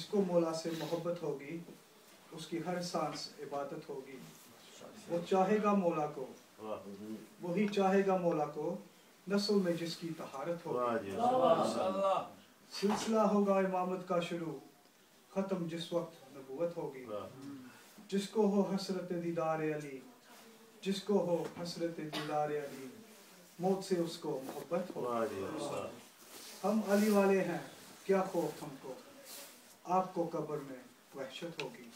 جس کو مولا سے محبت ہوگی اس کی ہر سانس عبادت ہوگی. وہ چاہے گا مولا کو, وہی چاہے گا مولا کو, نسل میں جس کی طہارت ہوگی. سلسلہ ہوگا امامت کا شروع, ختم جس وقت نبوت ہوگی. جس کو ہو حسرت دیدار علی, جس کو ہو حسرت دیدار علی, موت سے اس کو محبت ہوگی. ہم علی والے ہیں کیا خوف ہم کو, آپ کو قبر میں وحشت ہوگی.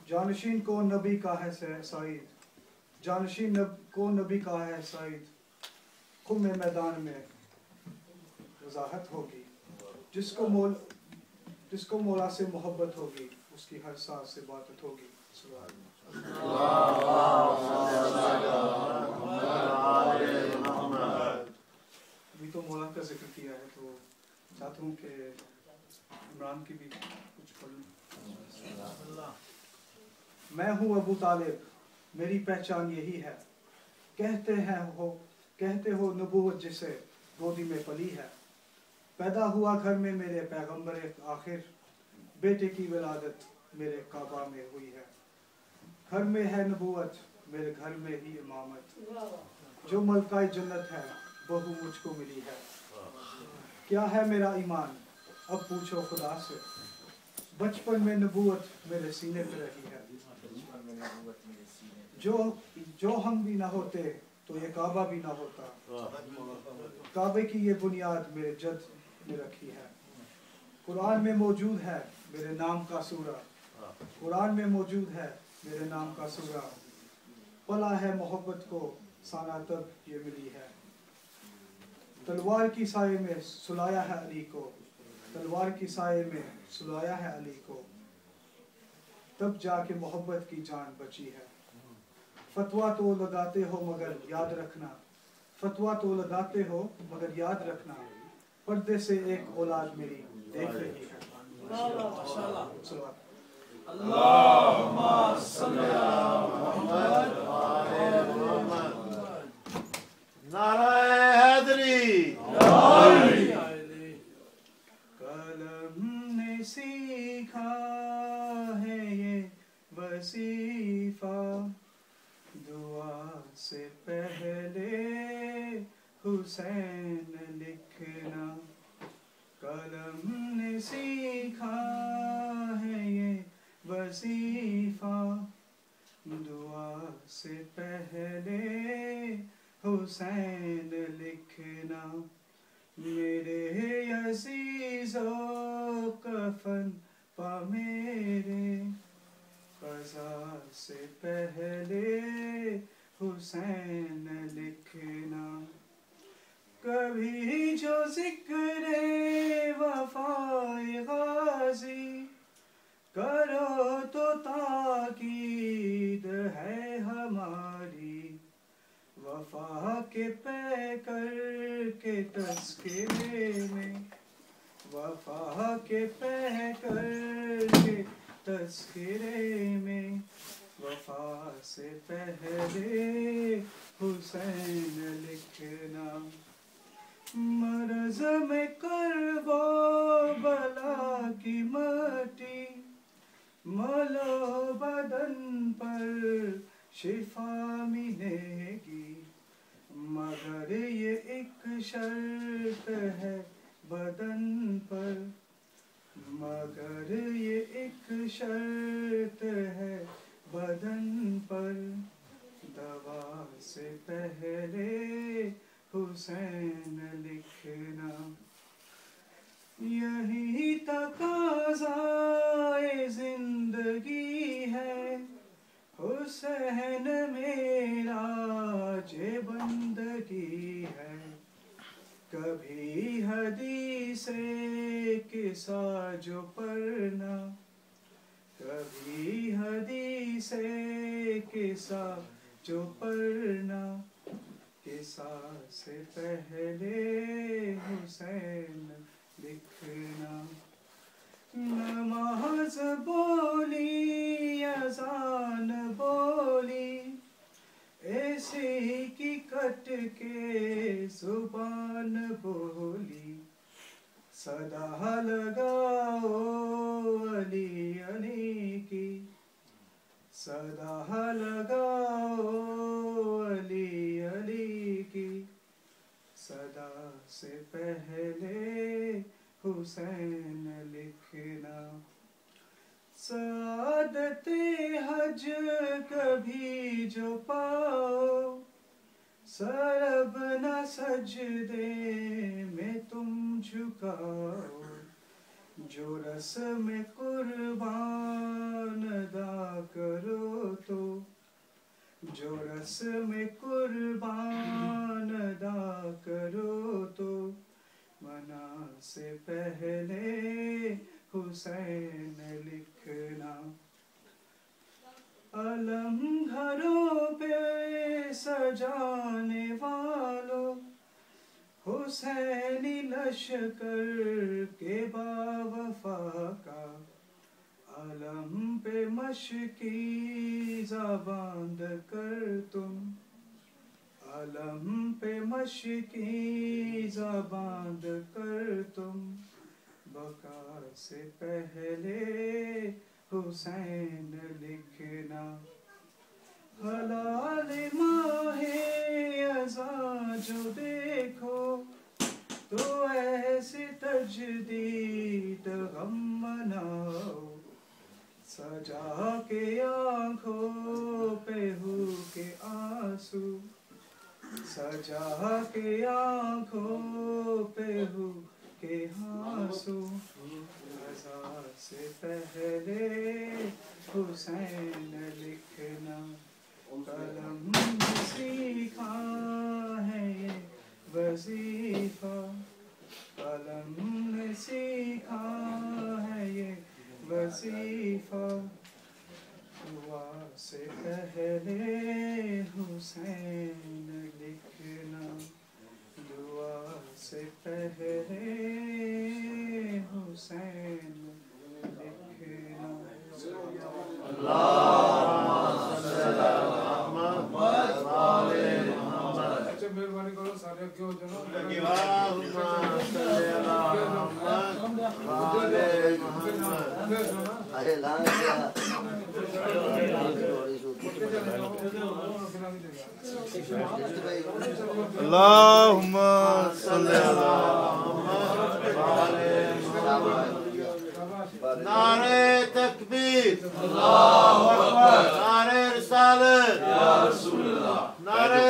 جانشین کو نبی کا ہے سعید, جانشین کو نبی کا ہے سعید, خم میدان میں وضاحت ہوگی. جس کو مولا سے محبت ہوگی اس کی ہر سانس سے عبادت ہوگی. ابھی تو مولا کا ذکر کیا ہے تو چاہتا ہوں کہ عمران کی بھی کچھ پڑھ لوں. میں ہوں ابو طالب, میری پہچان یہی ہے, کہتے ہو نبوت جسے گودی میں پلی ہے. پیدا ہوا گھر میں میرے پیغمبر آخر, بیٹے کی ولادت میرے کعبہ میں ہوئی ہے. گھر میں ہے نبوت میرے گھر میں ہی امامت, جو ملکہ جنت ہے بہو مجھ کو ملی ہے. کیا ہے میرا ایمان اب پوچھو خدا سے, بچپن میں نبوت میرے سینے پہ رہی ہے. جو ہم بھی نہ ہوتے تو یہ کعبہ بھی نہ ہوتا. کعبے کی یہ بنیاد میرے جد نے رکھی ہے. قرآن میں موجود ہے میرے نام کا سورہ, قرآن میں موجود ہے میرے نام کا سورہ. پلا ہے محبت کو سانا تب یہ ملی ہے. تلوار کی سائے میں سلایا ہے علی کو, تلوار کی سائے میں سلایا ہے علی کو, تب جا کے محبت کی جان بچی ہے. فتویٰ تو لگاتے ہو مگر یاد رکھنا, فتویٰ تو لگاتے ہو مگر یاد رکھنا, پردے سے ایک اولاد میری دیکھ رہی ہے. اللہم صلی علی محمد نعرہ حیدری. قلم نے سیکھا ہے یہ وظیفہ, دعا سے پہلے حسین لکھنا. قلم نے سیکھا ہے یہ وظیفہ, دعا سے پہلے حسین لکھنا. میرے عزیزو کفن پا میرے, قضا سے پہلے حسین لکھنا. کبھی جو ذکر وفائے غازی کرو تو تاکید ہے ہماری. وفا کے پے کر کے تذکرے میں, وفا کے پے کر کے تذکرے میں, وفا سے پہلے حسین لکھنا. مرض میں کرب و بلا کی مٹی ملو بدن پر شفا ملے گی, مگر یہ ایک شرط ہے بدن پر, مگر یہ ایک شرط ہے بدن پر. دوا سے پہلے حسین لکھنا. یہی تقاضائے زندگی ہے, حسین میرا جے بندگی ہے. کبھی حدیث قصہ جو پڑھنا, کبھی حدیث قصہ جو پڑھنا, قصہ سے پہلے حسین لکھنا. نماز بولی اذان بولی, ایسی کی کٹ کے زبان بولی, صدا لگاؤ علی علی کی، صدا لگاؤ علی علی کی، صدا سے پہلے حسین لکھنا، سعادت حج کبھی جو پاؤ، سرب نہ سجدے میں تم جھکاؤ، جو رسم قربان ادا کرو تو، جو رسم قربان ادا کرو تو، منا سے پہلے حسین لکھنا، علم گھروں پہ سجانے والو، حسینی لشکر کے باوفا کا، علم پہ مشکی زباند کر تم، علم پہ مشکی زباند کر تم، بقا سے پہلے حسین لکھنا، حلال ماہ ازاں جو دیکھو تو ایسی تجدید غم مناؤ، سجا کے آنکھوں پہ ہو کے آنسو، سجا کے آنکھوں پہ ہو کے آنسو، رضا سے پہلے حسین لکھنا، قلم نے سیکھا ہے یہ وظیفہ، قلم نے سیکھا ہے یہ وظیفہ، دعا سے پہلے حسین لکھنا، دعا سے پہلے حسین لکھنا۔ اچھا مہربانی کرو سارے کیوں اللہم صلی نعرہ تکبیر، اللہ اکبر، نعرہ رسالت، یا رسول اللہ، نعرہ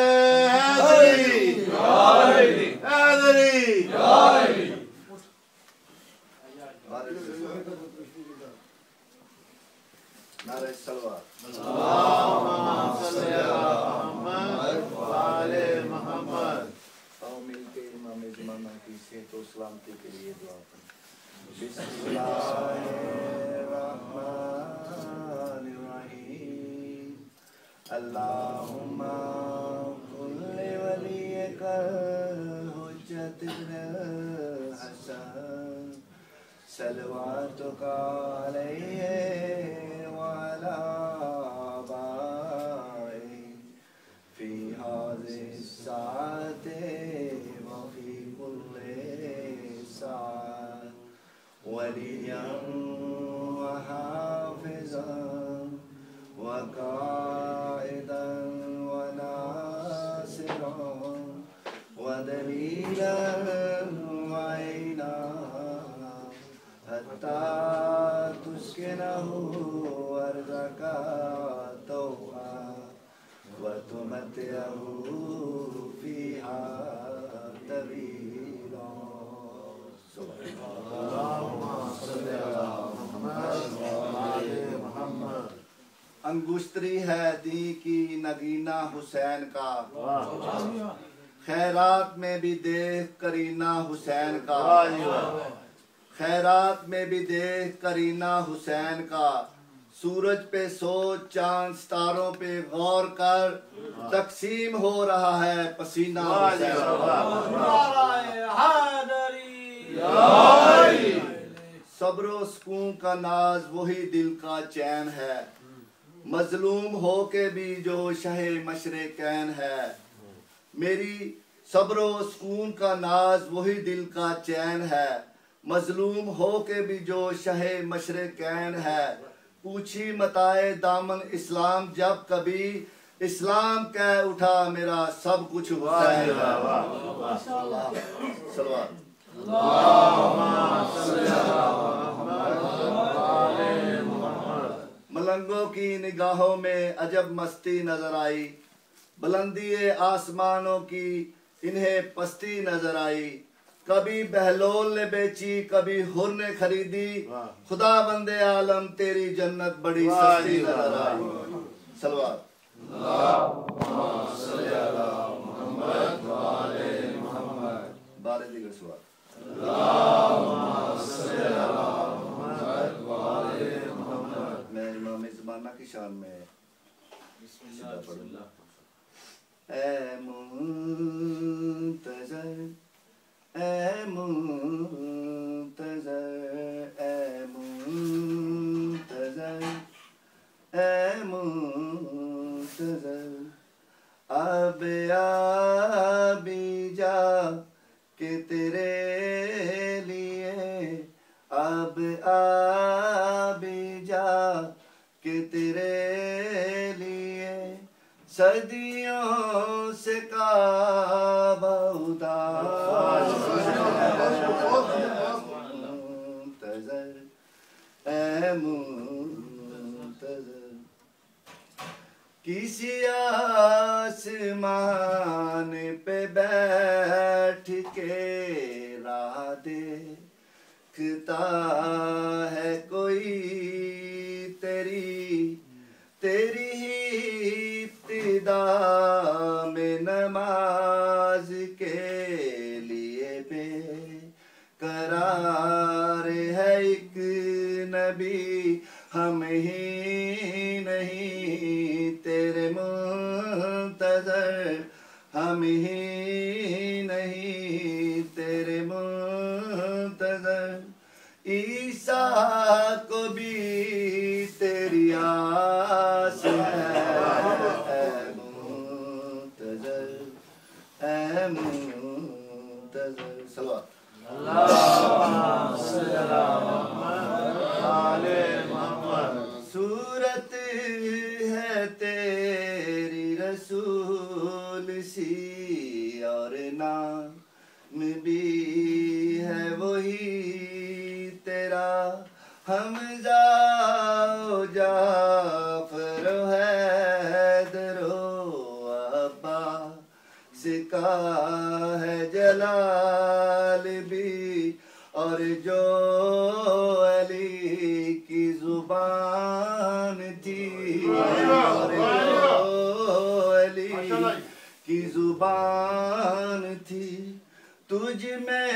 حیدری، حیدری، نعرہ صلوات، اللہم صلی محمد وعلی محمد۔ آؤ مل کے امام زمانہ کی صحت و سلامتی کے لیے دعا کریں۔ بسم اللہ الرحمن الرحیم، اللہم کل ولیک حجت ابن حسن، صلواتک علیہ وعلی آبائہ، فی هذه الساعة وفي كل ساعة، وليا وحافظا وقائدا وناصرا ودليلا وعينا، حتى تسكنه أرضك طوعا وتمتعه فيها طويلا۔ انگشتری ہے دی کی نگینہ حسین کا، خیرات میں بھی دیکھ کرینہ حسین کا، خیرات میں بھی دیکھ کرینہ حسین کا، سورج پہ سوچ چاند ستاروں پہ غور کر، تقسیم ہو رہا ہے پسینہ حسین کا۔ صبر و سکون کا ناز وہی دل کا چین ہے، مظلوم ہو کے بھی جو شہ مشرقین ہے، میری صبر و سکون کا ناز وہی دل کا چین ہے، مظلوم ہو کے بھی جو شہ مشرقین ہے، پوچھی متائے دامن اسلام جب کبھی، اسلام کہہ اٹھا میرا سب کچھ حسین ہے۔ صلوات۔ ملنگوں کی نگاہوں میں عجب مستی نظر آئی، بلندی آسمانوں کی انہیں پستی نظر آئی، کبھی بہلول نے بیچی کبھی حر نے خریدی، خدا بندے عالم تیری جنت بڑی سستی نظر آئی۔ صلوات۔ بارے دیگر سوال۔ میں امام زمانہ کی شان میں سیدھا پڑھوں گا۔ اے منتظر، اے منتظر، اے منتظر، اے منتظر، اب بھی جا کہ تیرے لیے، اب بھی جا کہ تیرے لیے، صدیوں سے کعبہ اداس منتظر، اے منتظر، کسی آسمان پہ بیٹھ کے راہ دیکھتا ہے کوئی، تیری ہی ابتدا میں نماز کے لیے بے قرار ہے ایک نبی، ہم ہی نہیں تیرے منتظر، ہم ہی نہیں تیرے منتظر، عیسیٰ کو بھی تیری آس ہے، اے منتظر، اے منتظر۔ صلوات۔ صورت ہے تیری رسول سی اور نام بھی ہے وہی تیرا، حمزہ و جعفر و حیدر و عباس کا ہے جلال بھی، اور جو علی کی زبان تھی، اور جو علی کی زبان تھی، تجھ میں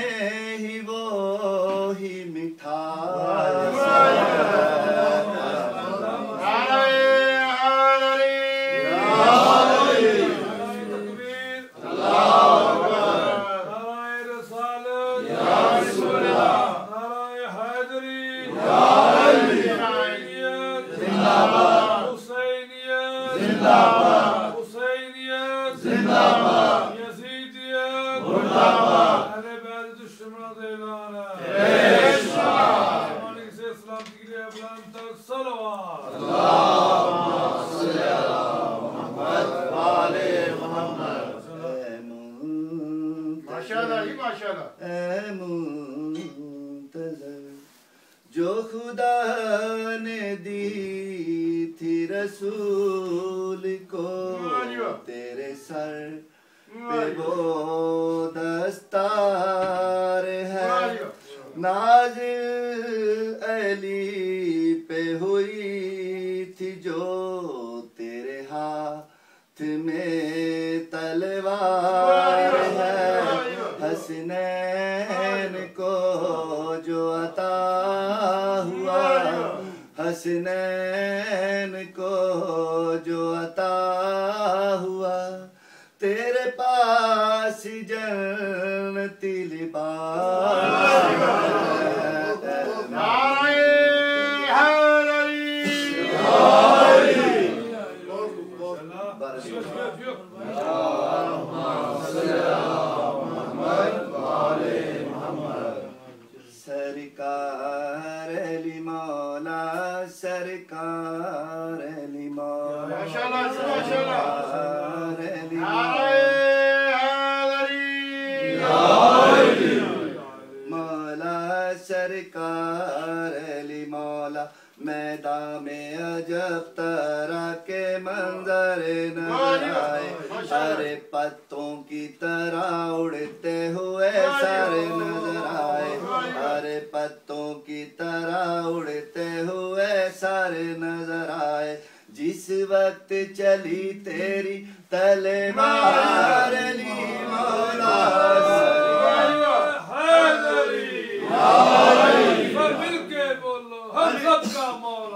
ہی وہی مٹھاس اے منتظر، جو خدا نے دی تھی رسول کو تیرے سر پہ وہ دستار ہے، نازل علی پہ ہوئی تھی جو تیرے ہاتھ میں تلوار ہے، حسنین کو جو عطا ہوا، حسنین کو جو عطا ہوا، تیرے پاس جنتی لباس सरकार अली मौला सरकार अली मौला माशाअल्लाह माशाअल्लाह अली मौला सरकार अली मौला मैदान में अजब तरह के मंजर नजर आए हरे पत्तों की तरह उड़ते हुए सारे नजर आए हरे पत्तों की तरह उड़ते हुए सारे नजर आए जिस वक्त चली तेरी तलवार अली मौला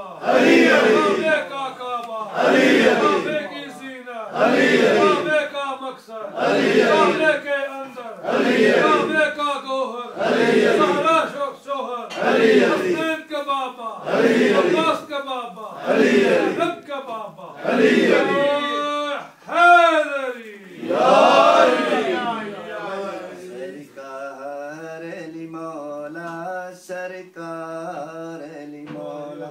काबे का काबा काबे की सीना काबे का मकसद काबे के अंदर काबे का गोहर सारा शोहर हसनैन का बाबा अब्बास का बाबा रब का बाबा हैदरी सरकार अली मौला सरकार अली मौला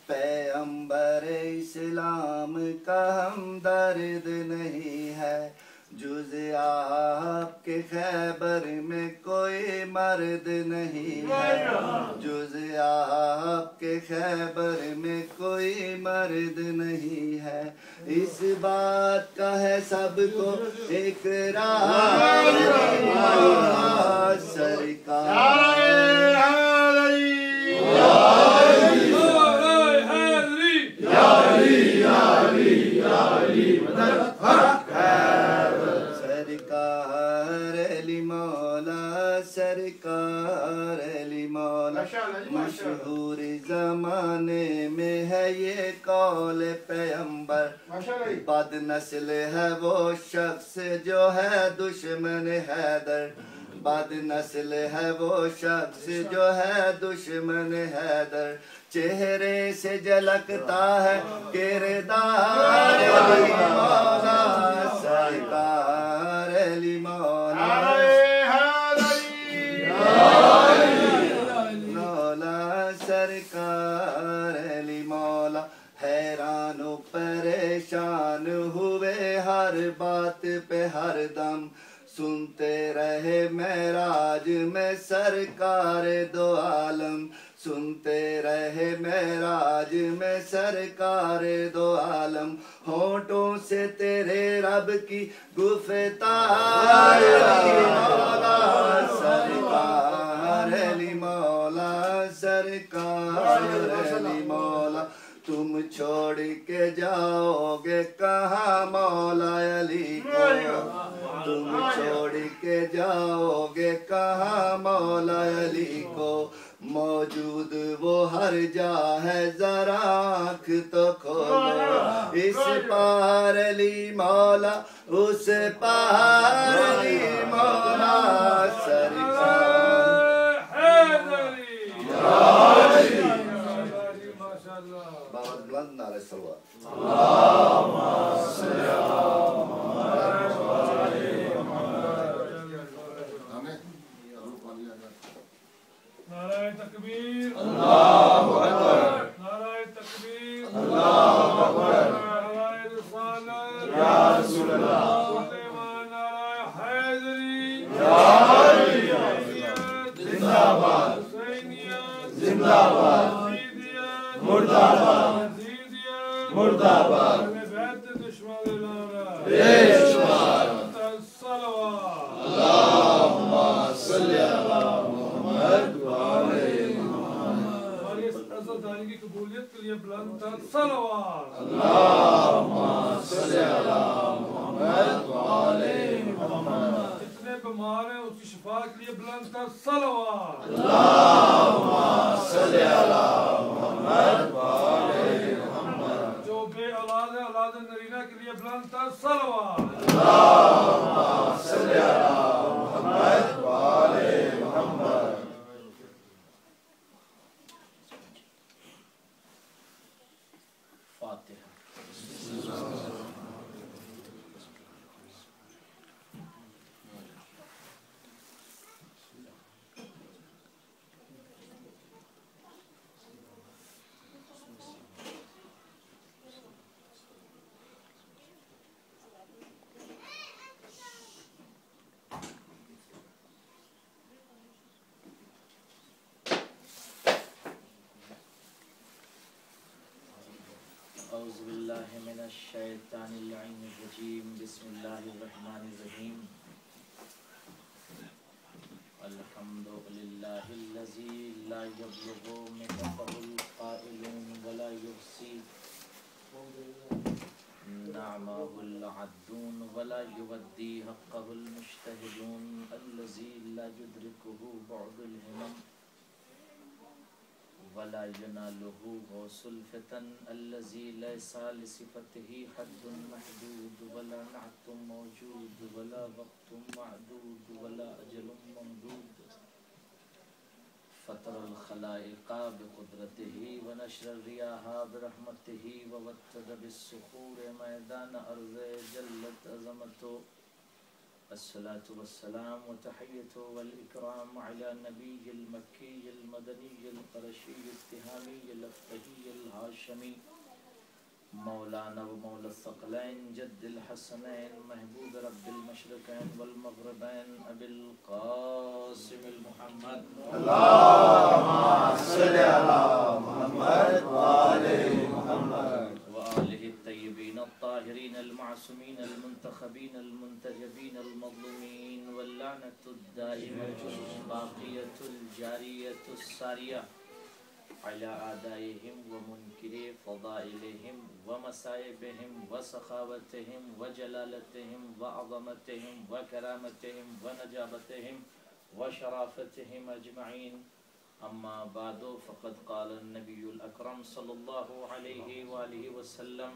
पैगंबर इस्लाम का हमदर्द नहीं है जुज़ आपके खैबर में कोई मर्द नहीं है जुज़ आपके खैबर में कोई मर्द नहीं है इस बात का है सबको इकरार सरकार सरकार अली मौला सरकार अली मौला मशहूर जमाने में है ये कौल पैगंबर बद नस्ल है वो शख्स जो है दुश्मन हैदर बद नस्ल है वो शख्स जो है दुश्मन हैदर चेहरे से झलकता है किरदार अली मौला सरकार अली मौला मौला सरकार अली मौला हैरान परेशान हुए हर बात पे हर दम सुनते रहे मेराज में सरकार दो आलम सुनते रहे मेराज में सरकार दो आलम होठों से तेरे रब की गुफ्तार अली मौला सरकार अली मौला सरकार अली मौला तुम छोड़ के जाओगे कहाँ मौला अली को तुम छोड़ के जाओगे कहाँ मौला अली को मौजूद वो हर जा है जरा आँख तो खोलो इस पार अली मौला उस पार अली मौला सरकार बाबा बुलंद नारे सलवात नाराए तकबीर अल्लाहु अकबर नाराए तकबीर अल्लाहु अकबर नाराए रिसालत या रसूल अल्लाह नाराए हैदरी या जिंदाबाद हुसैनियत जिंदाबाद मुर्दाबाद मुर्दाबाद बैत दुश्मन नारा बेशुमार सल्लल्लाहु अल्लाहुम्मा सल्ली अला मुहम्मद व आले मुहम्मद हमारी इस अज़ादारी की कबूलियत के लिए बुलंद तर सल्लल्लाहु अल्लाहुम्मा सल्ली अला मुहम्मद व आले मुहम्मद जितने बीमार हैं उसकी शिफा के लिए बुलंद तर सल्लल्लाहु अल्लाहुम्मा सल्ली अला मुहम्मद व आले मुहम्मद जो बे औलाद है औलाद नरीना के लिए बुलंद तर सल्लल्लाहु अल्लाहुम्मा सल्ली अला मुहम्मद व आले मुहम्मद أعوذ بالله من الشيطان اللعين الرجيم بسم الله الرحمن الرحيم الحمد لله الذي لا يبلغ منته القائلون ولا يحصي نعمه العدون ولا يودي حقه المجتهدون الذي لا يدركه بعد الهمم ولا يناله غوث الفتن الذي ليس لصفته حد محدود ولا نعت موجود ولا وقت معدود ولا أجل ممدود فطر الخلائق بقدرته ونشر الرياح برحمته ووتد بالصخور ميدان أرض جلت عظمته الصلاة والسلام وتحية والإكرام على النبي المكي المدني القرشي التهامي الأفتهي الهاشمي مولانا ومولى الثقلين جد الحسنين محبوب رب المشرقين والمغربين أبي القاسم المحمد اللهم صل على محمد وآل محمد وآله الطيبين الطاهرين المعصومين المنتخبين المنتجبين المظلومين واللعنة الدائمة الباقية الجارية السارية على أعدائهم ومنكري فضائلهم ومصائبهم وسخاوتهم وجلالتهم وعظمتهم وكرامتهم ونجابتهم وشرافتهم أجمعين أما بعد فقد قال النبي الأكرم صلى الله عليه وآله وسلم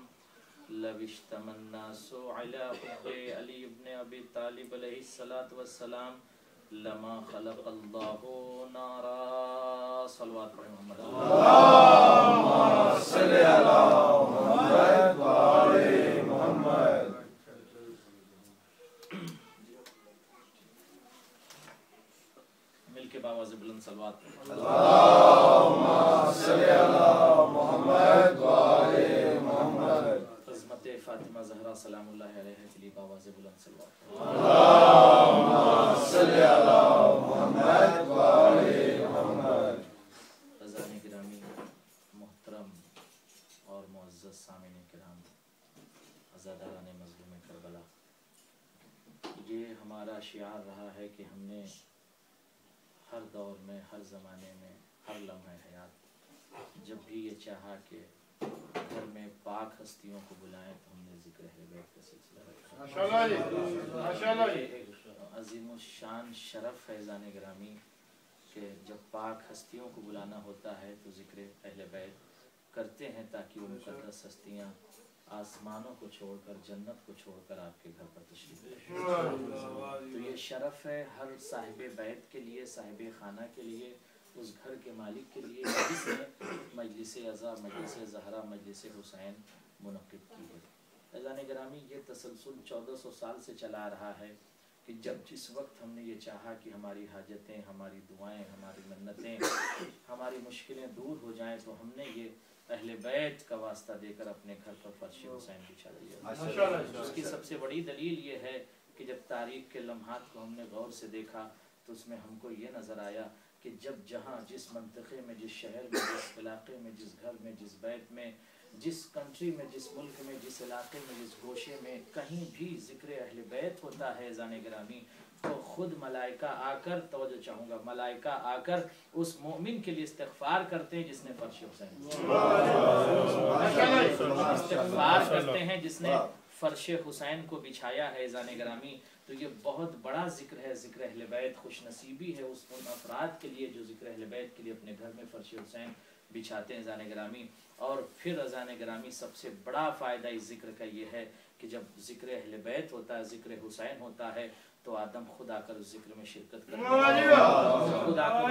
لو اجتمع الناس على حب علي بن أبي طالب عليه الصلاة والسلام لما خلق الله نارا صلوات محمد اللهم صل على محمد وآل محمد مل کے باواز بلند صلوات اللهم صل على محمد وآل محمد عظمت فاطمہ زہرا سلام اللہ علیہ چلی باواز بلند صلوات اللهم صل على محمد وآل محمد عزیزان گرامی محترم اور معزز سامعین کرام عزاداران مظلوم کربلا یہ ہمارا شعار رہا ہے کہ ہم نے ہر دور میں ہر زمانے میں ہر لمحہ حیات جب بھی یہ چاہا کہ گھر میں پاک ہستیوں کو بلائیں تو ہم نے ذکر اہل بیت کا سلسلہ رکھا ماشاءاللہ جی عظیم الشان شرف ہے عزیزان گرامی کہ جب پاک ہستیوں کو بلانا ہوتا ہے تو ذکر اہل بیت کرتے ہیں تاکہ وہ مقدس ہستیاں آسمانوں کو چھوڑ کر جنت کو چھوڑ کر آپ کے گھر پر تشریف لائیں تو یہ شرف ہے ہر صاحب بیت کے لیے صاحب خانہ کے لیے اس گھر کے مالک کے لیے جس نے مجلس عزا مجلس زہرا مجلس حسین منعقد کی ہے عزیزان گرامی یہ تسلسل 1400 سال سے چلا رہا ہے کہ جب جس وقت ہم نے یہ چاہا کہ ہماری حاجتیں ہماری دعائیں ہماری منتیں ہماری مشکلیں دور ہو جائیں تو ہم نے یہ اہل بیت کا واسطہ دے کر اپنے گھر پر فرش حسین بچھا دیا اس کی سب سے بڑی دلیل یہ ہے کہ جب تاریخ کے لمحات کو ہم نے غور سے دیکھا تو اس میں ہم کو یہ نظر آیا کہ جب جہاں جس منطقے میں جس شہر میں جس علاقے میں جس گھر میں جس بیت میں جس کنٹری میں جس ملک میں جس علاقے میں جس گوشے میں کہیں بھی ذکر اہل بیت ہوتا ہے عزیزان گرامی تو خود ملائکہ آ کر توجہ چاہوں گا ملائکہ آ کر اس مومن کے لیے استغفار کرتے ہیں جس نے فرش حسین استغفار کرتے ہیں جس نے فرش حسین کو بچھایا ہے عزیزان گرامی تو یہ بہت بڑا ذکر ہے ذکر اہل بیت خوش نصیبی ہے اس ان افراد کے لیے جو ذکر اہل بیت کے لیے اپنے گھر میں فرش حسین بچھاتے ہیں عزیزان گرامی اور پھر عزیزان گرامی سب سے بڑا فائدہ اس ذکر کا یہ ہے کہ جب ذکر اہل بیت ہوتا ہے ذکر حسین ہوتا ہے تو آدم خود آ کر اس ذکر میں شرکت کرتے ہیں خود آ کر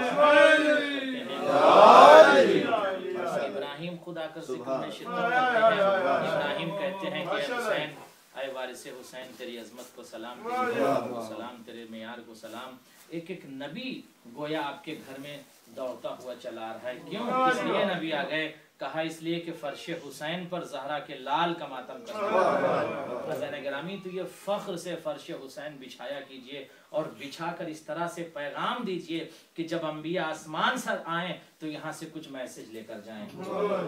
ابراہیم خود آ کر ذکر میں شرکت کرتے ہیں ابراہیم کہتے ہیں کہ حسین اے وارث حسین تیری عظمت کو سلام تیری کو سلام تیرے معیار کو سلام ایک ایک نبی گویا آپ کے گھر میں دوڑتا ہوا چلا رہا ہے کیوں اس لیے نبی آ گئے कहा इसलिए कि फर्श हुसैन पर ज़हरा के लाल का मातम करते हैं। ग्रामी तो ये फख्र से फर्श हुसैन बिछाया कीजिए और बिछाकर इस तरह से पैगाम दीजिए कि जब अंबिया आसमान से आए तो यहाँ से कुछ मैसेज लेकर जाएं,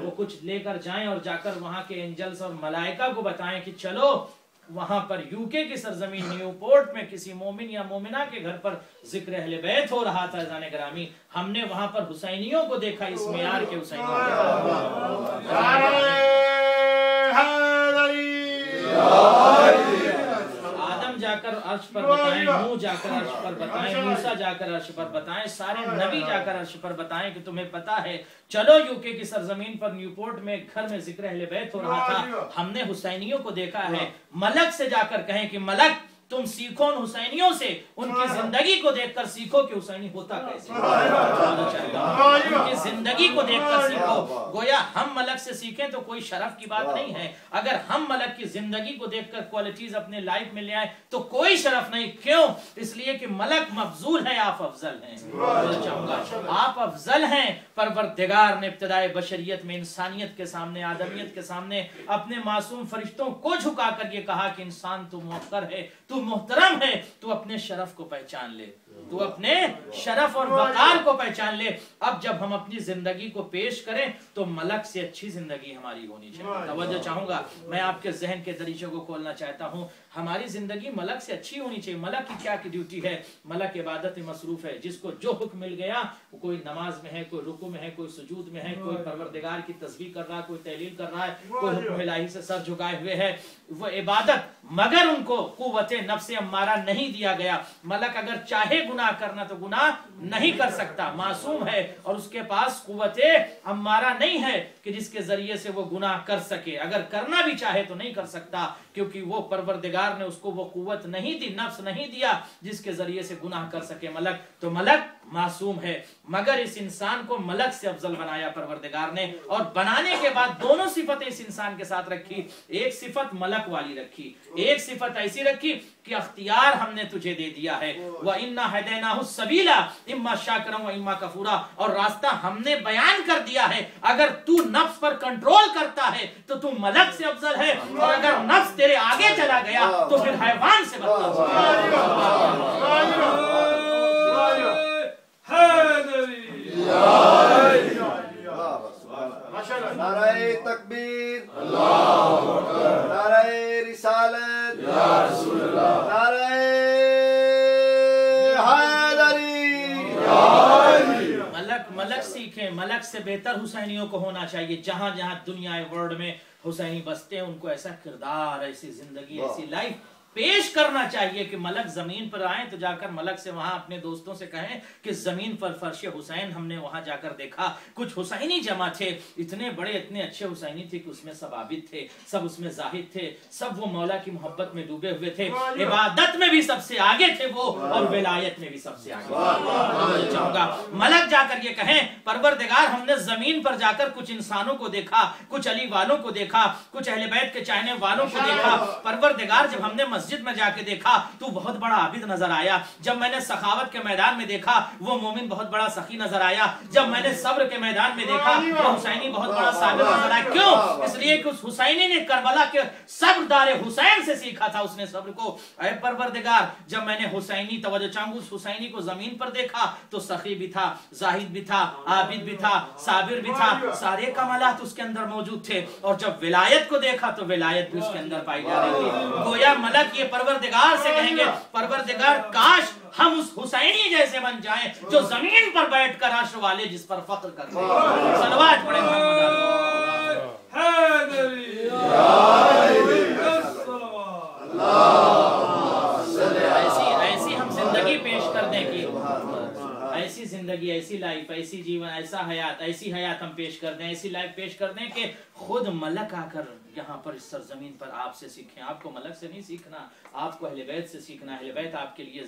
वो कुछ लेकर जाएं और जाकर वहाँ के एंजल्स और मलाइका को बताएं कि चलो वहां पर यूके की सरजमीन न्यूपोर्ट में किसी मोमिन या मोमिना के घर पर जिक्र अहले बैत हो रहा था। जाने ग्रामी हमने वहां पर हुसैनियों को देखा, इस मेयार के हुसैनियों आदम जाकर अर्श पर बताएं, नूह जाकर अर्श पर बताएं, मूसा जाकर अर्श पर बताएं, सारे नबी जाकर अर्श पर बताएं कि तुम्हें पता है चलो यूके की सरजमीन पर न्यूपोर्ट में घर में जिक्र अहले बैत हो रहा था, हमने हुसैनियों को देखा है। मलक से जाकर कहें कि मलक तुम सीखो उन हुसैनियों से, उनकी जिंदगी को देखकर सीखो कि हुसैनी होता कैसे, उनकी जिंदगी को देखकर सीखो। गोया हम मलक से सीखें तो कोई शरफ की बात नहीं है, अगर हम मलक की जिंदगी को देखकर क्वालिटीज अपने लाइफ में ले आए तो कोई शरफ नहीं। क्यों? इसलिए कि मलक मफजूल है, आप अफजल हैं। आप अफजल हैं। परवरदिगार ने इब्तिदाए बशरियत में इंसानियत के सामने, आदमियत के सामने अपने मासूम फरिश्तों को झुकाकर ये कहा कि इंसान तू मुअक्कर है, तू मोहतरम है, तू अपने शरफ को पहचान ले, तू अपने शरफ और वकार को पहचान ले। अब जब हम अपनी जिंदगी को पेश करें तो मलक से अच्छी जिंदगी हमारी होनी चाहिए। तवज्जो चाहूंगा, मैं आपके जहन के दरीचों को खोलना चाहता हूं। हमारी जिंदगी मलक से अच्छी होनी चाहिए। मलक की क्या की ड्यूटी है? मलक इबादत में मसरूफ है। जिसको जो हुक्म मिल गया, कोई नमाज में है, कोई रुकू में है, कोई सुजूद में है, कोई परवरदिगार की तस्बीह कर रहा है, कोई तहलील कर रहा है, कोई हुक्म इलाही से सर झुकाए हुए है, वो इबादत। मगर उनको कुव्वते नफ्स अम्मारा नहीं दिया गया। मलक अगर चाहे गुनाह करना तो गुनाह नहीं कर सकता, मासूम है और उसके पास कुव्वते अम्मारा नहीं है कि जिसके जरिए से वो गुनाह कर सके। अगर करना भी चाहे तो नहीं कर सकता, क्योंकि वो परवरदिगार ने उसको वो कुव्वत नहीं दी, नफ्स नहीं दिया जिसके जरिए से गुनाह कर सके मलक। तो मलक मासूम है, मगर इस इंसान को मलक से अफजल बनाया परवरदिगार ने, और बनाने के बाद दोनों सिफतें इस इंसान के साथ रखी। एक सिफत मलक वाली रखी, एक सिफत ऐसी रखी कि अख्तियार हमने तुझे दे दिया है। व इन्ना हदैनाहु सबीला इम्मा शाकिरा व इम्मा कफूरा, और रास्ता हमने बयान कर दिया है। अगर तू नफ्स पर कंट्रोल करता है तो तू मलक से अफजल है, और अगर नफ्स तेरे आगे चला गया तो फिर हैवान से बदतर। नाराए तकबीर, नाराए रिसालत, नाराए हैदरी। मलक सीखें, मलक से बेहतर हुसैनियों को होना चाहिए। जहां जहां दुनिया वर्ल्ड में हुसैनी बसते हैं, उनको ऐसा किरदार, ऐसी जिंदगी, ऐसी लाइफ पेश करना चाहिए कि मलक जमीन पर आए तो जाकर मलक से वहां अपने दोस्तों से कहें कि जमीन पर फर्श हुसैन हमने वहां जाकर देखा, कुछ हुसैनी जमा थे, इतने बड़े इतने अच्छे हुसैनी थे कि उसमें सब आबिद थे, सब उसमें जाहिद थे, सब वो मौला की मोहब्बत में डूबे हुए थे, इबादत में भी सबसे आगे थे वो, और विलायत में भी सबसे आगे। चाहूंगा मलक जाकर ये कहें, परवरदिगार हमने जमीन पर जाकर कुछ इंसानों को देखा, कुछ अली वालों को देखा, कुछ अहले बैत के चाहने वालों को देखा। परवरदिगार जब हमने मस्जिद में जाके देखा तो बहुत बड़ा आबिद नजर आया। जब मैंने सखावत के मैदान में देखा वो मोमिन बहुत बड़ा सखी नजर आया। जब मैंने सब्र के मैदान में देखा वो हुसैनी बहुत बड़ा साबिर नजर आया। क्यों? इसलिए कि उस हुसैनी ने करबला के सब्रदार हुसैन से सीखा था उसने सब्र को। ऐ परवरदिगार, जब मैंने हुसैनी, तवज्जो चाहूंगा, उस हुसैनी को जमीन पर देखा तो सखी भी था, जाहिद भी था, आबिद भी था, साबिर भी था, सारे कमालात उसके अंदर मौजूद थे। और जब विलायत को देखा तो विलायत भी उसके अंदर पाई जा रही थी। गोया मलक ये परवरदिगार से कहेंगे, परवरदिगार काश हम उस हुसैनी जैसे बन जाएं जो जमीन पर बैठकर अर्श वाले जिस पर फख्र करते हैं। सलवात पढ़े ऐसी हम जिंदगी पेश कर दें कि ऐसी जिंदगी, ऐसी लाइफ, ऐसी जीवन, ऐसा हयात, ऐसी हयात हम पेश कर दें, ऐसी लाइफ पेश कर दें कि खुद मलक आकर यहाँ पर इस सरजमीन पर आपसे सीखें। आपको मलक से नहीं सीखना, आपको अहले बैत से सीखना। अहले बैत आपके लिए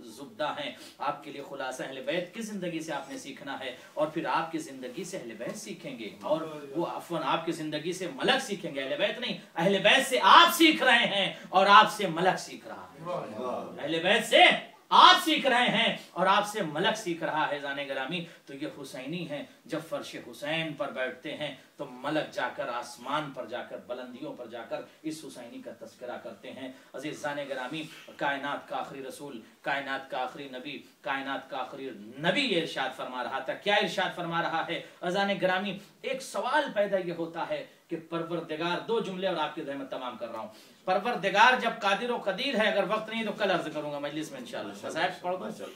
जुब्दा हैं, आपके लिए खुलासा। अहले बैत की जिंदगी से आपने सीखना है, और फिर आपकी जिंदगी से अहले बैत सीखेंगे, और वो अफवन आपकी जिंदगी से मलक सीखेंगे, अहले बैत नहीं। अहले बैत से आप सीख रहे हैं और आपसे मलक सीख रहा है। अहले बैत से आप सीख रहे हैं और आपसे मलक सीख रहा है जाने ग्रामी, तो ये हुसैनी है। जब फर्श हुसैन पर बैठते हैं तो मलक जाकर आसमान पर जाकर बुलंदियों पर जाकर इस हुसैनी का तस्करा करते हैं। अजीज जाने ग्रामी, कायनात का आखिरी रसूल, कायनात का आखिरी नबी, कायनात का आखिरी नबी ये इरशाद फरमा रहा था। क्या इरशाद फरमा रहा है अजाने ग्रामी? एक सवाल पैदा ये होता है कि परवरदिगार, दो जुमले और आपकी रहमत तमाम कर रहा हूँ। परवरदिगार जब कादिर व कदीर है, अगर वक्त नहीं तो कल अर्ज करूंगा मजलिस में इंशाल्लाह। मसाइब पढ़ दो,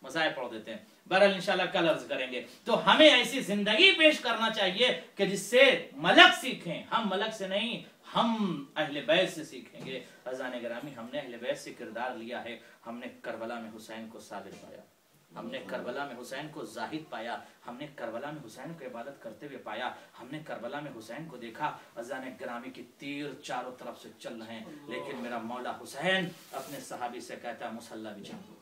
मसाइब पढ़ देते हैं, बहरहाल इंशाल्लाह कल अर्ज करेंगे। तो हमें ऐसी जिंदगी पेश करना चाहिए कि जिससे मलक सीखें। हम मलक से नहीं, हम अहले बैत से सीखेंगे। अज़ान ग्रामी, हमने अहले बैत से किरदार लिया है। हमने करबला में हुसैन को साबित पाया, हमने करबला में हुसैन को जाहिद पाया, हमने करबला में हुसैन को इबादत करते हुए पाया, हमने करबला में हुसैन को देखा। अज़ान ग्रामी की तीर चारों तरफ से चल रहे हैं, लेकिन मेरा मौला हुसैन अपने सहाबी से कहता, मुसल्ला बिछा दो।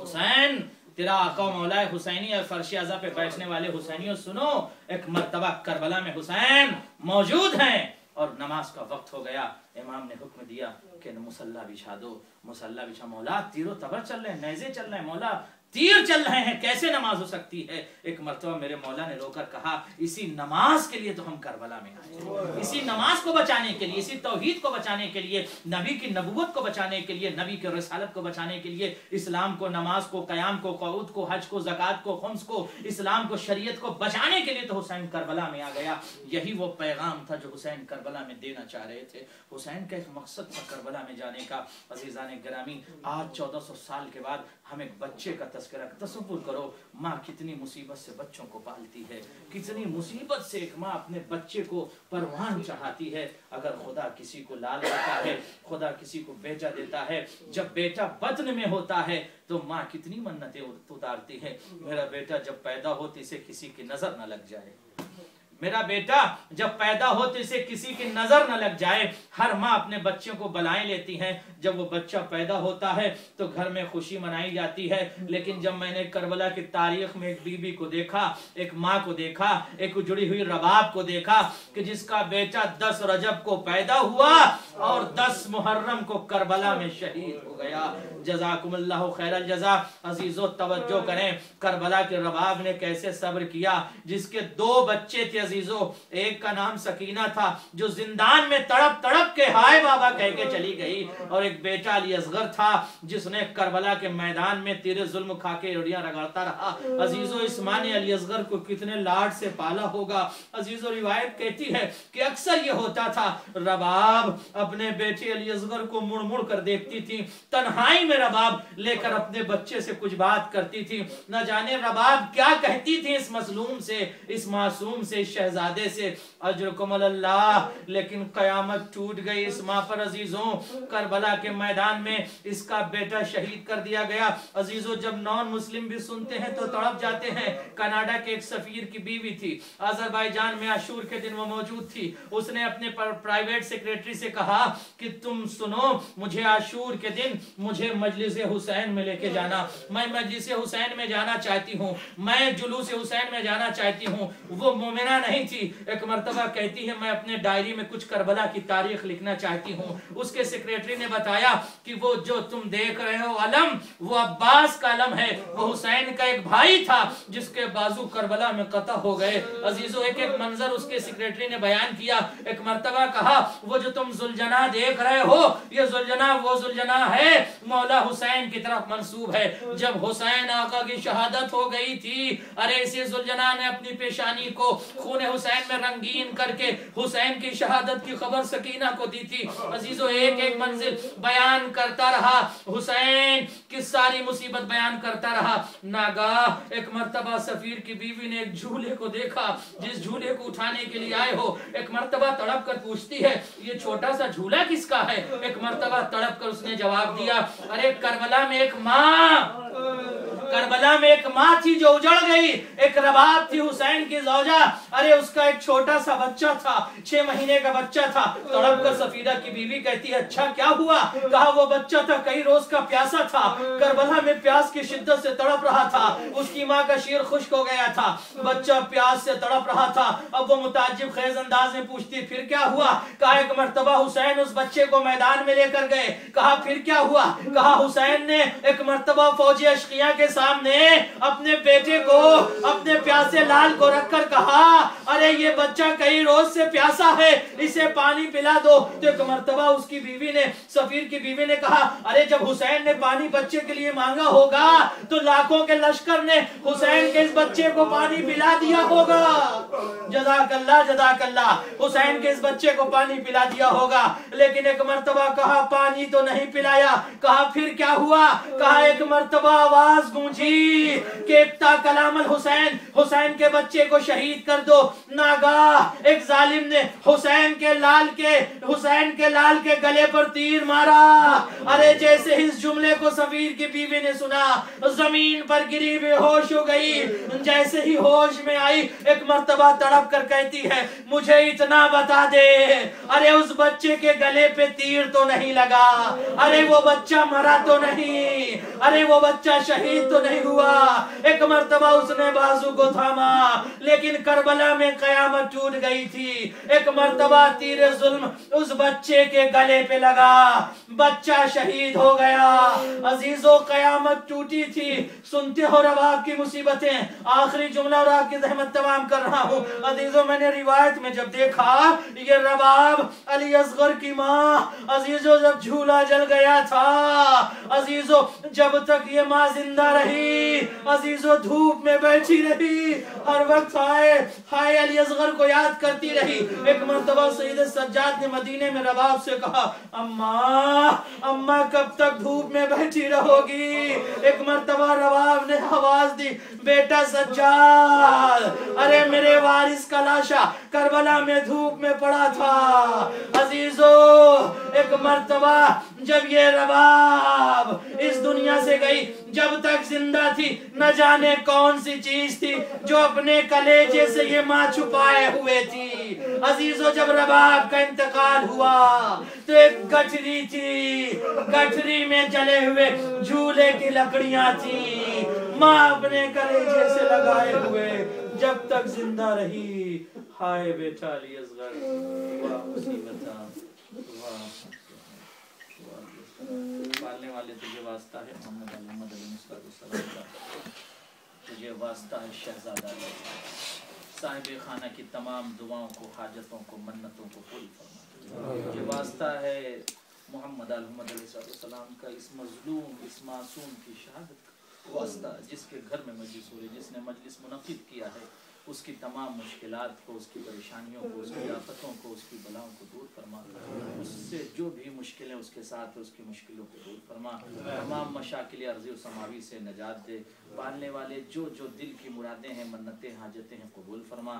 हुसैन, तेरा आका मौला हुसैनी और फर्श अज़ा पे बैठने वाले हुसैनियों, सुनो, एक मर्तबा करबला में हुसैन मौजूद हैं और नमाज का वक्त हो गया। इमाम ने हुक्म दिया कि मुसल्ला बिछा दो। मुसल्ला बिछा। मौला तीरों तबर चल रहे हैं, नेज़े चल रहे हैं, मौला तीर चल रहे हैं, कैसे नमाज हो सकती है? एक मर्तबा मेरे मौला ने रोकर कहा, इसी नमाज के लिए तो हम करबला में आए, इसी नमाज को बचाने के लिए, इसी तौहीद को बचाने के लिए, नबी की नबूवत को बचाने के लिए, नबी की रिसालत को बचाने के लिए, इस्लाम को, नमाज को, कयाम को, क़ुद को, हज को, ज़कात को, खुम्स को, इस्लाम को, शरीयत को बचाने के लिए तो हुसैन करबला में आ गया। यही वो पैगाम था जो हुसैन करबला में देना चाह रहे थे। हुसैन का एक मकसद था करबला में जाने का। अज़ीज़ान गिरामी, आज 1400 साल के बाद हम एक बच्चे का तस्करा, तसव्वुर करो, माँ कितनी मुसीबत से बच्चों को पालती है, कितनी मुसीबत से एक माँ अपने बच्चे को परवान चढ़ाती है। अगर खुदा किसी को लाल देता है, खुदा किसी को बेटा देता है, जब बेटा बत्न में होता है तो माँ कितनी मन्नतें उतारती है, मेरा बेटा जब पैदा हो तो इसे किसी की नजर न लग जाए, मेरा बेटा जब पैदा हो तो इसे किसी की नजर न लग जाए। हर माँ अपने बच्चों को बुलाए लेती है। जब वो बच्चा पैदा होता है तो घर में खुशी मनाई जाती है। लेकिन जब मैंने करबला की तारीख में एक बीबी को देखा, एक माँ को देखा, एक जुड़ी हुई रबाब को देखा कि जिसका बेटा 10 रजब को पैदा हुआ और 10 मुहर्रम को करबला में शहीद हो गया। जज़ाकुमुल्लाहु खैरल जज़ा। अजीजों तवज्जो करें, करबला के रबाब ने कैसे सब्र किया। जिसके 2 बच्चे थे अजीजों, एक का नाम सकीना था जो जिंदान में तड़प तड़प के हाय बाबा कह के चली गई, और एक बेटा अली असगर था जिसने करबला के मैदान में तेरे जुल्म खा के रोटियां रगड़ता रहा। अजीजों, इस माँ ने अली असगर को कितने लाड से पाला होगा। अजीजों, रिवायत कहती है कि अक्सर ये होता था, रबाब अपने बेटे अली असगर को मुड़ मुड़ कर देखती थी, तन्हाई में रबाब लेकर अपने बच्चे से कुछ बात करती थी। न जाने रबाब क्या कहती थी इस मसलूम से, इस मासूम से, शहजादे से। अजरकुमुल्लाह। लेकिन कयामत टूट गई इस माँ पर अजीजों। करबला के मैदान में इसका बेटा शहीद कर दिया गया। अजीजों, जब नॉन मुस्लिम भी सुनते हैं तो तड़प जाते हैं। कनाडा के एक सफीर की बीवी थी, अजरबैजान में आशूर के दिन वो मौजूद थी। उसने अपने प्राइवेट सेक्रेटरी से कहा कि तुम सुनो, मुझे आशूर के दिन मुझे मजलिस हुसैन में लेके जाना, मैं मजलिस हुसैन में जाना चाहती हूँ, मैं जुलूस हुसैन में जाना चाहती हूँ। वो मोमिना नहीं थी। एक मर्तबा कहती है, मैं अपने डायरी में कुछ करबला की तारीख लिखना चाहती हूँ। उसके सेक्रेटरी ने बताया कि वो जो तुम देख रहे हो अलम, वो अब्बास का अलम है, वो हुसैन का एक भाई था जिसके बाजू करबला में कता हो गए। अजीजों, एक एक मंजर उसके सेक्रेटरी ने बयान किया। एक मर्तबा कहा, वो जो तुम जुलजना देख रहे हो, ये जुलजना वो जुलजना है मौला हुसैन की तरफ मंसूब है। जब हुसैन आका की शहादत हो गई थी, अरे इसी जुलजना ने अपनी पेशानी को खून हुसैन में रंगीन करके हुसैन की शहादत की खबर सकीना को दी थी। अजीजों, एक एक मंजिल बयान करता रहा, हुसैन की सारी मुसीबत बयान करता रहा। नागाह एक मर्तबा सफीर की बीवी ने एक झूले को देखा, जिस झूले को उठाने के लिए आए हो। एक मर्तबा तड़प कर पूछती है, ये छोटा सा झूला किसका है? एक मर्तबा तड़प कर उसने जवाब दिया, अरे करबला में एक माँ करबला में एक माँ थी जो उजड़ गई, एक रबाब थी हुसैन की ज़ौजा, अरे उसका एक छोटा सा बच्चा था, 6 महीने का बच्चा था। तड़प कर सफीदा की बीवी कहती है अच्छा क्या हुआ? कहा वो बच्चा था कई रोज का प्यासा था, करबला में प्यास की शिद्दत से तड़प रहा था, उसकी माँ का शीर खुश्क हो गया था, बच्चा प्यास से तड़प रहा था। अब वो मुताजिब खेज अंदाज में पूछती फिर क्या हुआ? कहा एक मर्तबा हुसैन उस बच्चे को मैदान में लेकर गए। कहा फिर क्या हुआ? कहा हुसैन ने एक मर्तबा फौजी अशकिया के सामने अपने बेटे को, अपने प्यासे लाल को रखकर कहा अरे ये बच्चा कई रोज से प्यासा है, इसे पानी पिला दो। तो एक मर्तबा उसकी बीवी ने, सफीर की बीवी ने कहा अरे जब हुसैन ने पानी बच्चे के लिए मांगा होगा तो लाखों के लश्कर ने हुसैन के इस बच्चे को पानी पिला दिया होगा। जज़ाकल्लाह जज़ाकल्लाह, हुसैन के इस बच्चे को पानी पिला दिया होगा। लेकिन एक मर्तबा कहा पानी तो नहीं पिलाया। कहा फिर क्या हुआ? कहा एक मर्तबा आवाज गूंजी कि इब्ता कलामल हुसैन, हुसैन के बच्चे को शहीद कर दो। नागाह एक जालिम ने हुसैन के लाल के गले पर तीर मारा। अरे जैसे इस जुमले को सफीर की बीवी ने सुना, जमीन पर गिरी बेहोश हो गई। जैसे ही होश में आई एक मर्तबा तड़प कर कहती है मुझे इतना बता दे, अरे उस बच्चे के गले पे तीर तो नहीं लगा? अरे वो बच्चा मरा तो नहीं? अरे वो बच्चा शहीद तो नहीं हुआ? एक मर्तबा उसने बाजू को थामा, लेकिन करबला में कयामत टूट गई थी। एक मर्तबा तीर जुल्म उस बच्चे के गले पे लगा, बच्चा शहीद हो गया। अजीजों कयामत टूटी थी। सुनते हो रबाब की मुसीबतें। आखिरी जुमला और आपकी रहमत तमाम कर रहा हूँ। अजीजों मैंने रिवायत में जब देखा ये रबाब अली असगर की माँ, अजीजों जब झूला जल गया था, अजीजों जब तक ये माँ जिंदा रही, अजीजों धूप में बैठी रही, हर वक्त हाय अली असगर को याद करती रही। एक मर्तबा सईद सज्जाद ने मदीने में रबाब से कहा अम्मा कब तक धूप में बैठी रहोगी? एक मर्तबा रबाब ने आवाज दी बेटा सज्जाद, अरे मेरे वारिस का लाशा करबला में धूप में पड़ा था। अजीजों एक मर्तबा जब ये रबाब इस दुनिया से गई, जब तक जिंदा थी न जाने कौन सी चीज थी जो अपने कलेजे से ये माँ छुपाए हुए थी। अजीजों जब रबाब का इंतकाल हुआ तो एक गठरी थी, गठरी में जले हुए झूले की लकड़ियां थी, माँ अपने कलेजे से लगाए हुए जब तक जिंदा रही। हाय बेटा अली असगर, वाह मुसीबत, पालने वाले तुझे वास्ता है मोहम्मद अलैहि का, तुझे वास्ता है शहजादा साहिब खाना की तमाम दुआओं को, हाजतों को, मन्नतों को पूरी फरमा। तुझे वास्ता है मोहम्मद अलैहि का इस मजलूम, इस मासूम की शहादत वास्ता, जिसके घर में मजलिस हो रही, जिसने मजलिस मुनक़िद किया है, उसकी तमाम मुश्किलात को, उसकी परेशानियों को, उसकी आफतों को, उसकी बलाओं को दूर फरमा। उससे जो भी मुश्किलें उसके साथ है उसकी मुश्किलों को दूर फरमा। तमाम मशाकिल अर्ज़ी और समावी से नजात दे। पालने वाले जो जो दिल की मुरादें हैं, मन्नतें, हाजतें हैं, कबूल फरमा।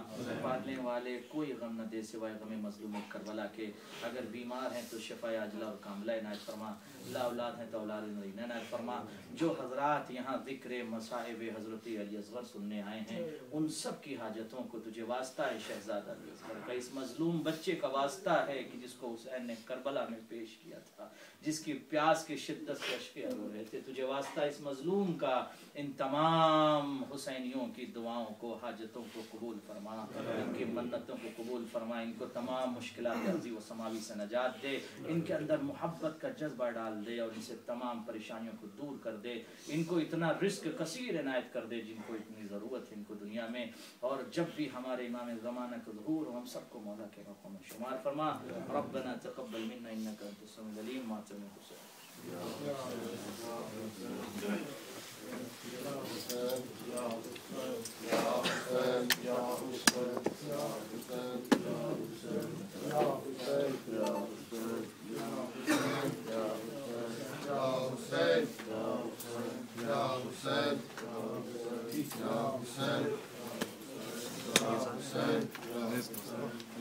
पालने वाले कोई गम न दे सिवाय गम मज़लूम करबला के। अगर बीमार हैं तो शिफा आजला और कामला इनायत फरमा। ला औलाद हैं तो औलाद नरीना इनायत फरमा। जो हजरात यहाँ ज़िक्र मसाइब हज़रत अली असगर सुनने आए हैं, उन सब की हाजतों को तुझे वास्ता है शहजादा अली असगर का, इस मजलूम बच्चे का वास्ता है कि जिसको हुसैन ने करबला में पेश किया था, जिसकी प्यास की शिद्दत से अश्के रो रहे थे। तुझे वास्ता इस मजलूम का, इन तमाम हुसैनियों की दुआओं को, हाजतों को कबूल फरमा, इनकी मन्नतों को कबूल फरमा, इनको तमाम मुश्किलात अर्ज़ी व समावी से नजात दे, इनके अंदर मोहब्बत का जज्बा डाल दे और इनसे तमाम परेशानियों को दूर कर दे। इनको इतना रिस्क कसीर इनायत कर दे जिनको इतनी ज़रूरत है इनको दुनिया में। और जब भी हमारे इमाम ज़माना का ज़हूर हो, हम सबको मौला के रखों में शुमार फरमा। रब्बना तक़ब्बल मिन्ना इन्नका अंतस समीउल अलीम। मातम Hussain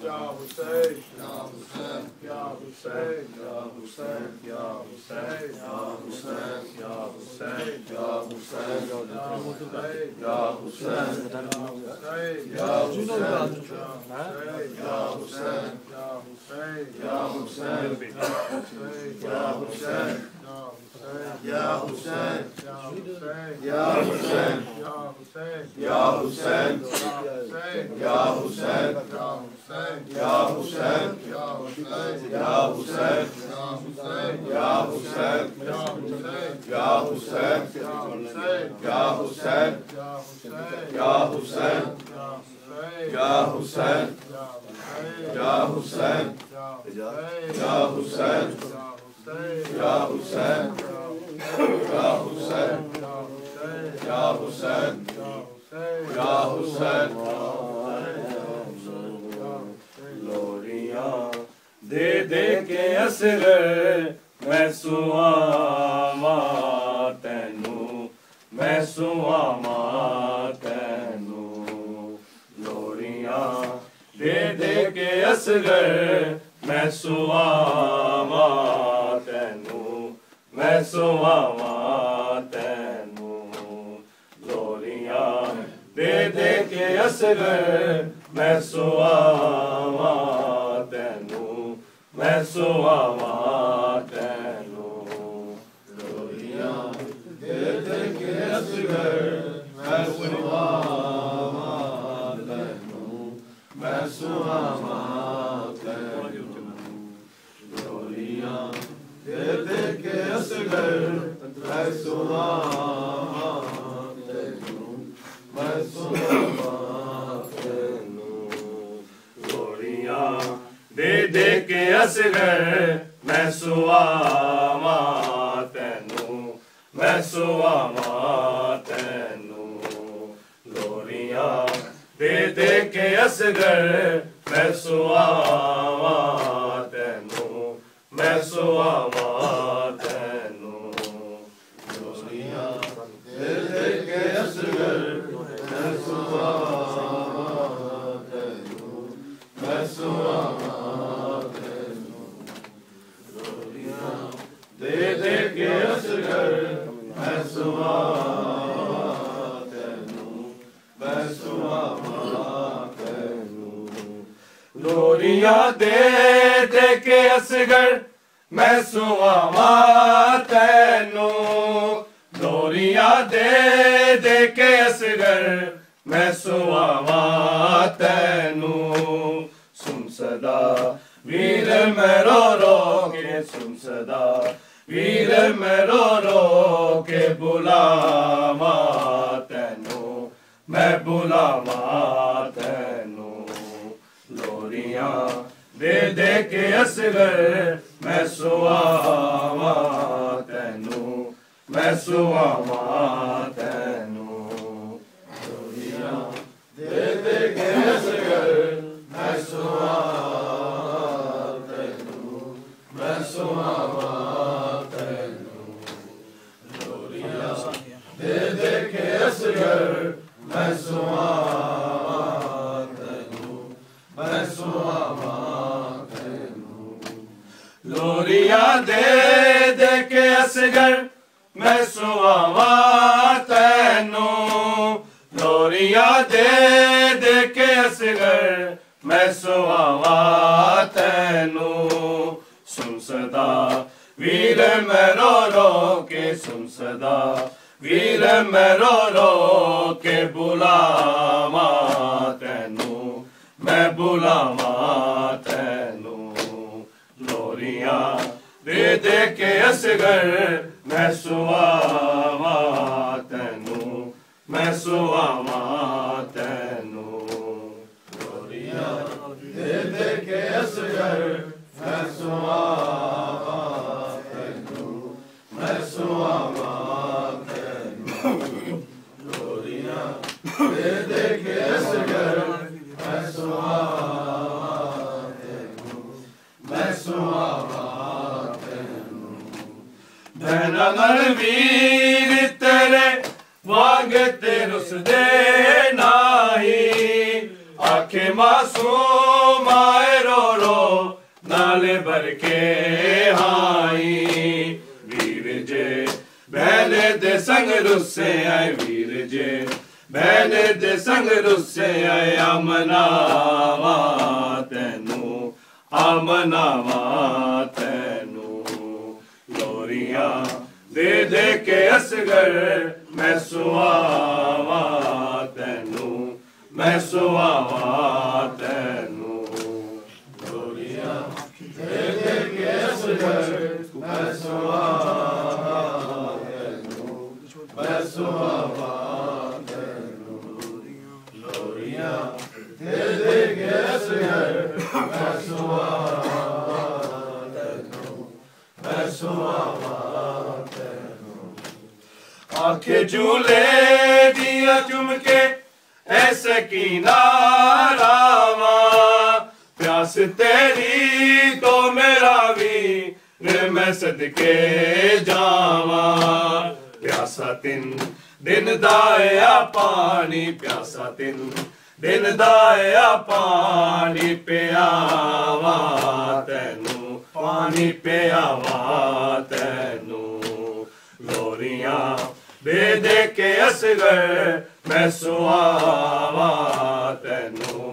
Ya Hussein, Ya Hussein, Ya Hussein. دے دے کے اصغر میں سواواں تینوں میں سواواں تینوں لوریاں دے دے کے اصغر میں سواواں تینوں میں سواواں تینوں لوریاں دے دے کے اصغر میں سواواں تینوں میں سواواں تینوں لوریاں دے دے کے اصغر میں سواواں تینوں میں سواواں تینوں لوریاں دے دے کے اصغر میں سواواں تینوں میں سواواں تینوں لوریاں دے دے کے اصغر میں سواواں تینوں میں سواواں تینوں لوریاں دے دے کے اصغر میں سواواں تینوں میں سواواں تینوں لوریاں دے دے کے اصغر میں سواواں تینوں میں سواواں دے دے کے اصغر میں سواواں تینوں میں سواواں تینوں لوریاں دے دے کے اصغر میں سواواں تینوں لوریاں دے دے کے اصغر میں سواواں تینوں سن صدا ویر میں رو رو کے سن صدا ویر میں رو رو کے بلاواں تینوں میں بلاواں تینوں لوریاں دے دے کے اصغر میں سواواں تینوں میں سواواں تینوں لوریاں دے دے کے اصغر میں سواواں تینوں میں سواواں تینوں لوریاں دے دے کے اصغر میں سواواں تینوں میں سواواں تینوں لوریاں دے دے کے اصغر میں سواواں تینوں لوریاں دے دے کے اصغر میں سواواں تینوں سن صدا ویر میں رو رو کے سن صدا ویر میں رو رو کے بلاواں تینوں میں بلاواں تینوں لوریاں دے دے کے اصغر میں سواواں تینوں میں سواواں تینوں لوریاں دے دے کے اصغر میں سواواں تینوں میں سواواں تینوں لوریاں دے دے کے اصغر میں سواواں تینوں میں سواواں تینوں بہنا من ویر تیرے وانگ تیرس دے ناہی آنکھیں معصوم آئے رو رو نالے بھر के आई वीर जे बहने दे संग रुसे आए वीर जे बहने दे संग रुसे आए आमनावा तैनू आमनावा तैनू लोरियां दे दे के असगर मैं सुआवा तैनू मैं सुआवा तैनू लोरियां दे दे के असगर मैं सुआवा तैनू मैं सुआवा तैनू लोरियां दे दे के असगर मैं सुआवा तैनू मैं सुआवा आंखें झूले दिया चुमके ऐसे की नारावा प्यास तेरी तो मेरा वीर मैं सदके जावा प्यासा दिन दाया पानी प्यासा दिन दाया पानी पियावा तैनू पानी पियावा तैनू लोरियां दे दे के असगर मैं सुआवा तैनू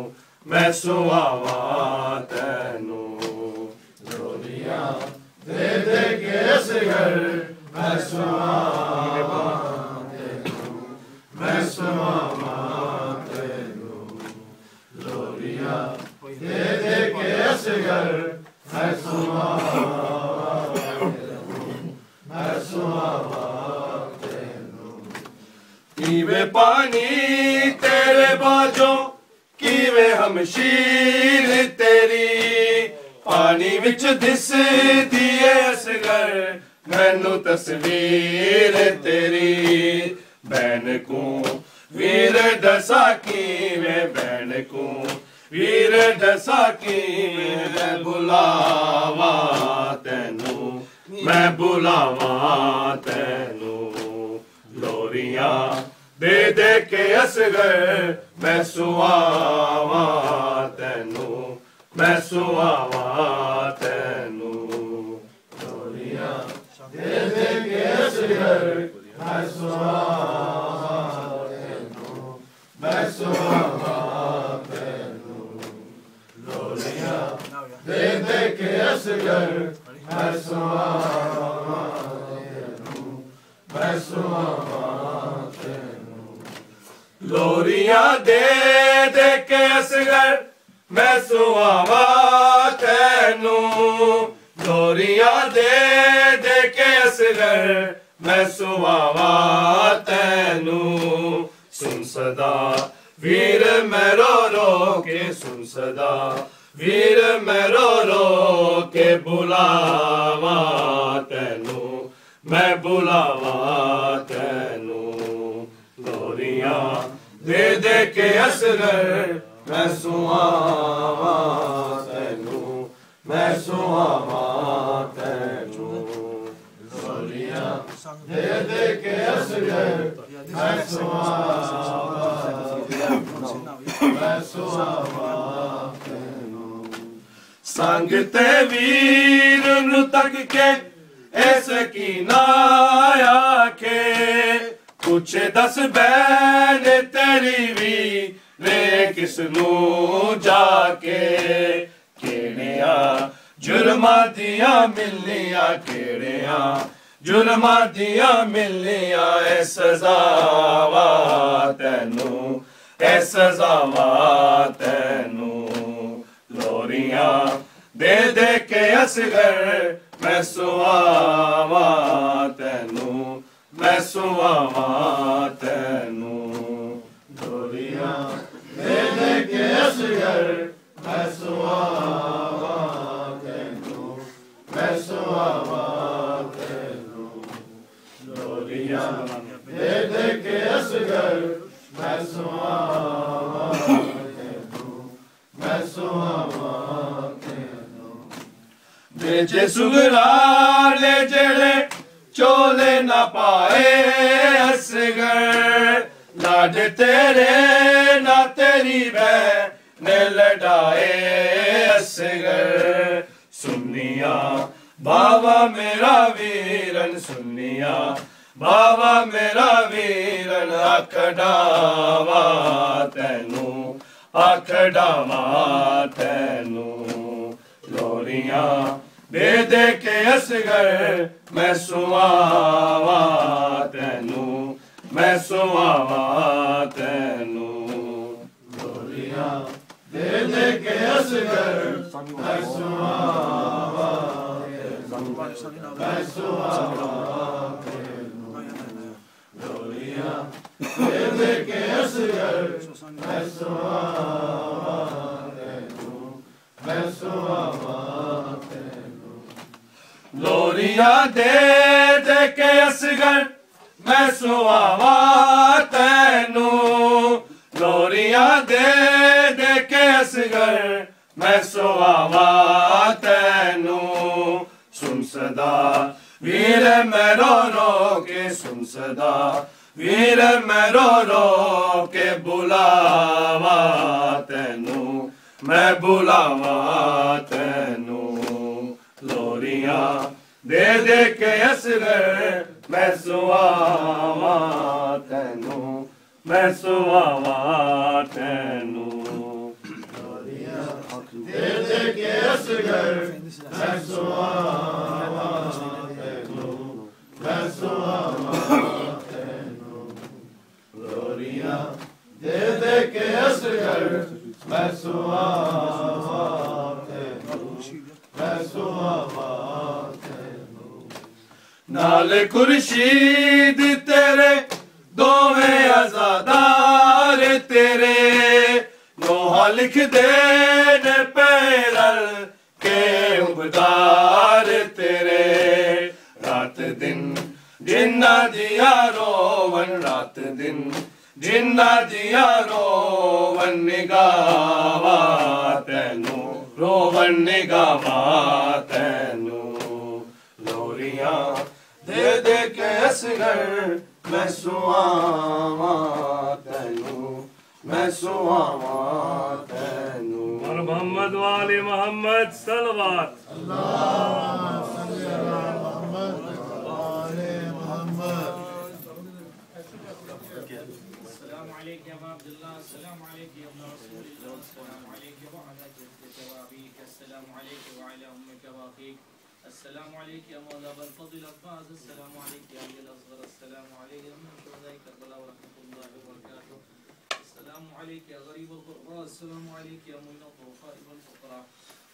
मैं सुआवा तैनू लोरियां दे दे के असगर मैं सुआवा तैनू मैं सुआवा तैनू लोरियां दे दे के असगर मैं सुआवा तैनू मैं सुआवा कीवे पानी तेरे बाजों कीवे हमशीर तेरी पानी विच दिस दिए असगर मैनू तस्वीर तेरी बैन को वीर दसा कीवे बैन को वीर दसा कीवे बुलावा तैनू मैं बुलावा तैनू लोरियां दे दे के असगर मैं सुआवा तैनू मैं सुआवा तैनू लोरियां दे दे के असगर मैं सुआवा तैनू मैं सुआवा तैनू लोरियां दे दे के असगर मैं सुआवा तैनू मैं सुआवा तैनू लोरियां दे दे के असगर मैं सुआवा तैनू लोरियां दे दे के असगर मैं सुआवा तैनू सुन सदा वीर मैं रो रो के सुन सदा वीर मैं रो रो के बुलावा तैनू मैं बुलावा तैनू लोरियां दे दे के असगर मैं सुआवा तैनू मैं सुआवा तैनू लोरियां दे दे के असगर मैं सुआवा मैं सुआवा तैनू संग ते वीर नु तक के ऐसे की नाया के कुछ दस बैन तेरी भी रे किसनू जाके केड़िया जुर्मा दिया मिलिया केड़िया जुर्मा दिया मिलिया ऐ सजावा तैनू ऐ सजावा तैनू लोरियां दे दे के असगर मैं सुआवा तैनू मैं सुआवा तैनू लोरियां दे दे के असगर मैं सुआवा तैनू मैं सुआवा तैनू लोरियां दे दे के असगर मैं सुआवा तैनू मैं सुआवा तैनू बेचे सुगरा ले जेड़े चोले ना पाए असगर लाड तेरे ना तेरी बहन लड़ाए असगर سنیا بابا میرا ویرن سنیا بابا میرا ویرن اکھ ڈاوا تینوں اکھ ڈاوا تینوں لوریاں دے دے کے اصغر میں سواوا تینوں میں سواوا تینوں لوریاں دے دے کے اصغر میں سواوا میں سواوا لوریاں دے دے کے اصغر میں سواوا میں سواوا لوریاں دے دے کے اصغر میں سواوا تینوں لوریاں دے دے کے اصغر میں سواوا تینوں سن صدا ویر میں رو رو کے سن صدا ویر میں رو رو کے بلاوا تینوں میں بلاوا تینوں لوریاں دے دے کے اصغر میں سواوا تینوں میں سواوا تینوں دے دے کے اصغر میں سواوا تینوں میں سواوا تینوں لوریاں دے دے کے اصغر میں سواوا تینوں میں سواوا تینوں نال خورشید تیرے دوویں عزادار تیرے نوحہ لکھ دے نے پیرل کے عبدار تیرے رات دن جنہ دیا روون رات دن جنہ دیا روون نگاوا تینوں روون نگاوا تینوں لوریاں دے دے کے اصغر میں سواوا تینوں میں سواوا تینوں اور محمد وآل محمد صلوات السلام علیکم یا عبداللہ السلام علیکم یا ابن رسول اللہ السلام علیکم وعلا جدک وابیک السلام علیکم وعلا امک واقیک السلام علیکم یا مولا بالفضل الفاظ السلام علیکم یا علی الاصغر السلام علیکم من شہدائی کربلا ورحمت اللہ وبرکاتہ السلام علیکم یا غریب القرآن السلام علیکم یا معین الضعفاء والفقراء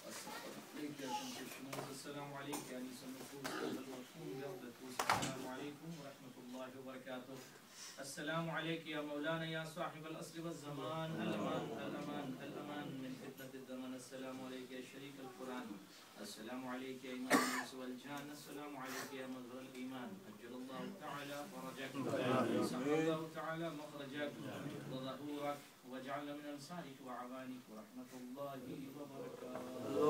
السلام علیکم یا شمس الشموس السلام علیکم یا انیس النفوس والوطون بغدتوس السلام علیکم ورحمت اللہ وبرکاتہ السلام علیکم یا مولانا یا صاحب الأصل والزمان الامان الامان الامان من فتنة الزمان السلام علیکم یا شریک القرآن السلام علیکم یا امام الناس والجان السلام علیکم یا مظہر الایمان اجل اللہ تعالی فرجک سمع اللہ تعالی مخرجک وظہورک وجعل من انصارک وعوانک ورحمت اللہ وبرکاتہ